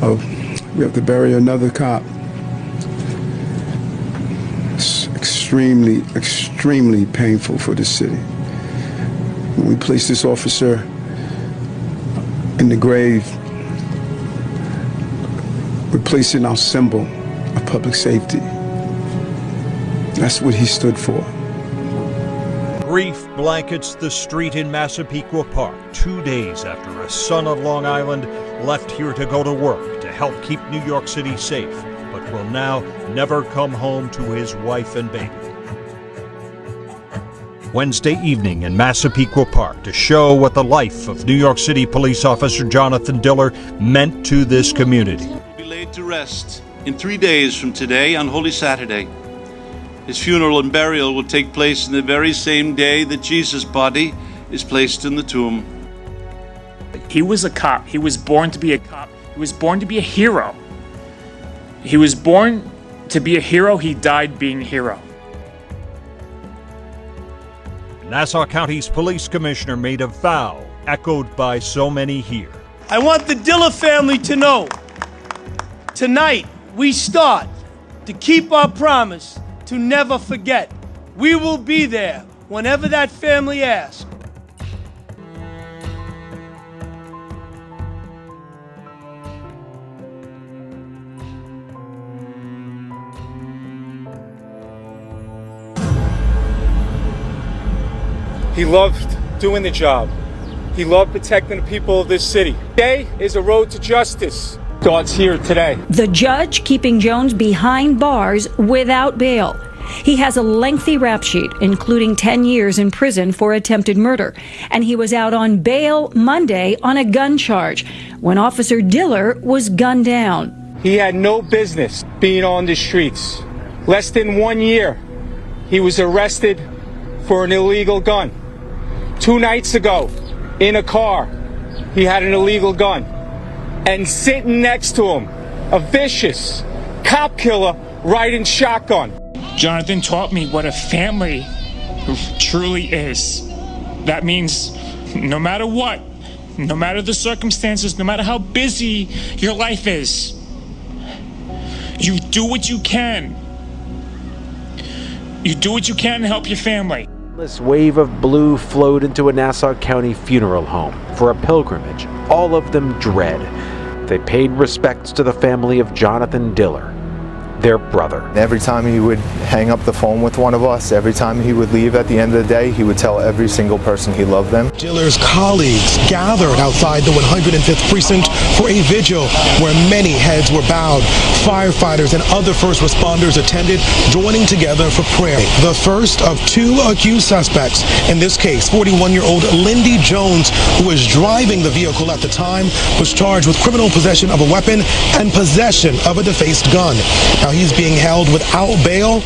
Oh, we have to bury another cop. It's extremely, extremely painful for the city. When we place this officer in the grave, we're placing our symbol of public safety. That's what he stood for. Grief blankets the street in Massapequa Park 2 days after a son of Long Island left here to go to work to help keep New York City safe, but will now never come home to his wife and baby. Wednesday evening in Massapequa Park to show what the life of New York City police officer Jonathan Diller meant to this community. He will be laid to rest in 3 days from today on Holy Saturday. His funeral and burial will take place in the very same day that Jesus' body is placed in the tomb. He was a cop. He was born to be a cop. He was born to be a hero. He was born to be a hero. He died being a hero. Nassau County's police commissioner made a vow echoed by so many here. I want the Diller family to know, tonight we start to keep our promise to never forget. We will be there whenever that family asks. He loved doing the job. He loved protecting the people of this city. Today is a road to justice. God's here today. The judge keeping Jones behind bars without bail. He has a lengthy rap sheet, including 10 years in prison for attempted murder. And he was out on bail Monday on a gun charge when Officer Diller was gunned down. He had no business being on the streets. Less than 1 year, he was arrested for an illegal gun. 2 nights ago, in a car, he had an illegal gun. And sitting next to him, a vicious cop killer riding shotgun. Jonathan taught me what a family truly is. That means no matter what, no matter the circumstances, no matter how busy your life is, you do what you can. You do what you can to help your family. This wave of blue flowed into a Nassau County funeral home for a pilgrimage, all of them dread. They paid respects to the family of Jonathan Diller, their brother. Every time he would hang up the phone with one of us, every time he would leave at the end of the day, he would tell every single person he loved them. Diller's colleagues gathered outside the 105th Precinct for a vigil where many heads were bowed. Firefighters and other first responders attended, joining together for prayer. The first of 2 accused suspects. In this case, 41-year-old Lindy Jones, who was driving the vehicle at the time, was charged with criminal possession of a weapon and possession of a defaced gun. Now he's being held without bail.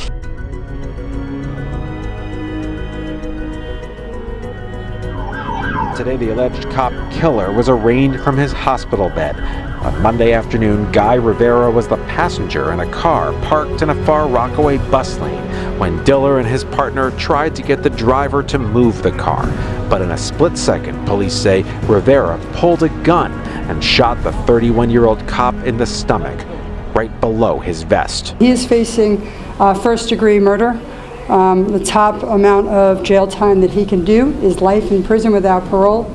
Today, the alleged cop killer was arraigned from his hospital bed. On Monday afternoon, Guy Rivera was the passenger in a car parked in a Far Rockaway bus lane when Diller and his partner tried to get the driver to move the car. But in a split second, police say Rivera pulled a gun and shot the 31-year-old cop in the stomach, right below his vest. He is facing first-degree murder. The top amount of jail time that he can do is life in prison without parole.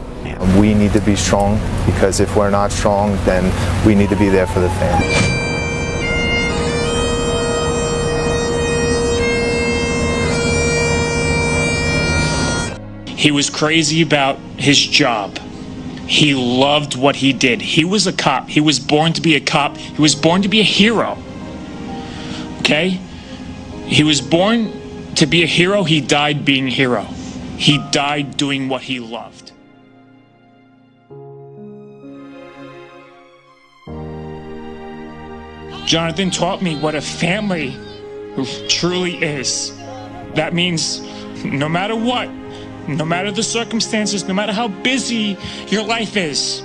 We need to be strong, because if we're not strong, then we need to be there for the family. He was crazy about his job. He loved what he did. He was a cop. He was born to be a cop. He was born to be a hero. Okay? He was born to be a hero. He died being a hero. He died doing what he loved. Jonathan taught me what a family truly is. That means no matter what, no matter the circumstances, no matter how busy your life is,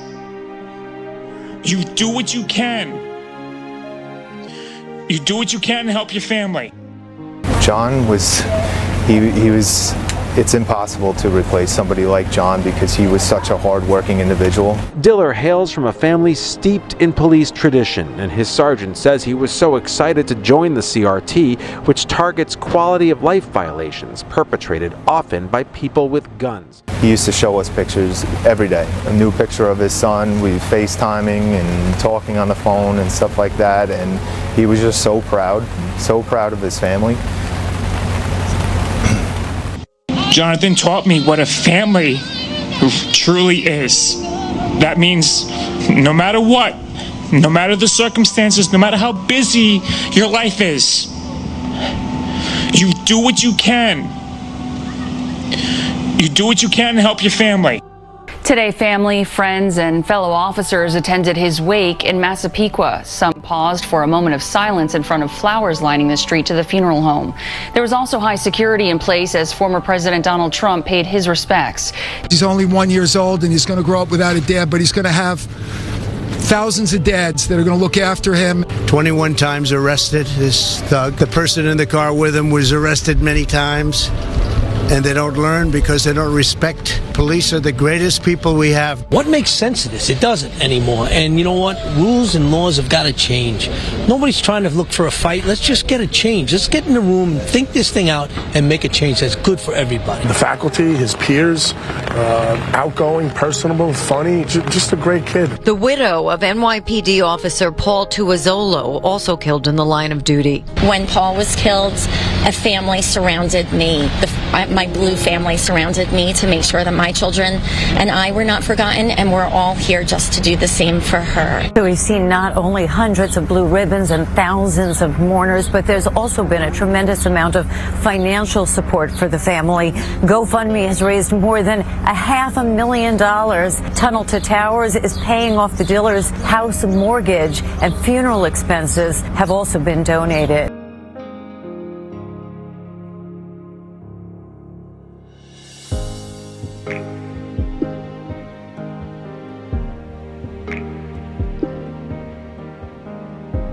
you do what you can. You do what you can to help your family. John was, he was It's impossible to replace somebody like John because he was such a hard-working individual. Diller hails from a family steeped in police tradition, and his sergeant says he was so excited to join the CRT, which targets quality of life violations perpetrated often by people with guns. He used to show us pictures every day. A new picture of his son, we FaceTiming and talking on the phone and stuff like that, and he was just so proud of his family. Jonathan taught me what a family truly is. That means no matter what, no matter the circumstances, no matter how busy your life is, you do what you can. You do what you can to help your family. Today, family, friends, and fellow officers attended his wake in Massapequa. Some paused for a moment of silence in front of flowers lining the street to the funeral home. There was also high security in place as former President Donald Trump paid his respects. He's only 1 year old and he's going to grow up without a dad, but he's going to have thousands of dads that are going to look after him. 21 times arrested. This thug, the person in the car with him, was arrested many times. And they don't learn because they don't respect. Police are the greatest people we have. What makes sense of this? It doesn't anymore. And you know what? Rules and laws have got to change. Nobody's trying to look for a fight. Let's just get a change. Let's get in the room, think this thing out, and make a change that's good for everybody. The faculty, his peers, outgoing, personable, funny, just a great kid. The widow of NYPD officer Paul Tuazzolo, also killed in the line of duty. When Paul was killed, a family surrounded me. My blue family surrounded me to make sure that my children and I were not forgotten, and we're all here just to do the same for her. So we've seen not only hundreds of blue ribbons and thousands of mourners, but there's also been a tremendous amount of financial support for the family. GoFundMe has raised more than $500,000. Tunnel to Towers is paying off the Diller's house mortgage, and funeral expenses have also been donated.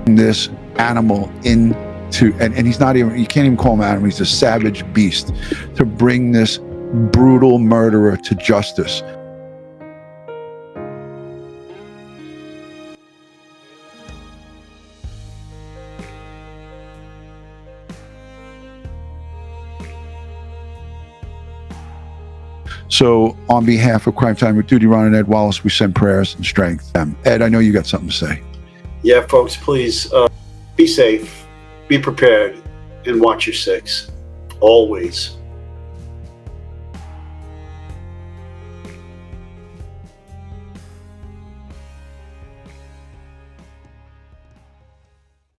This animal into, and he's not even, you can't even call him an animal, he's a savage beast, to bring this brutal murderer to justice. So on behalf of Crime Time with DutyRon and Ed Wallace, we send prayers and strength. Ed, I know you got something to say. Yeah, folks, please be safe, be prepared, and watch your six. Always.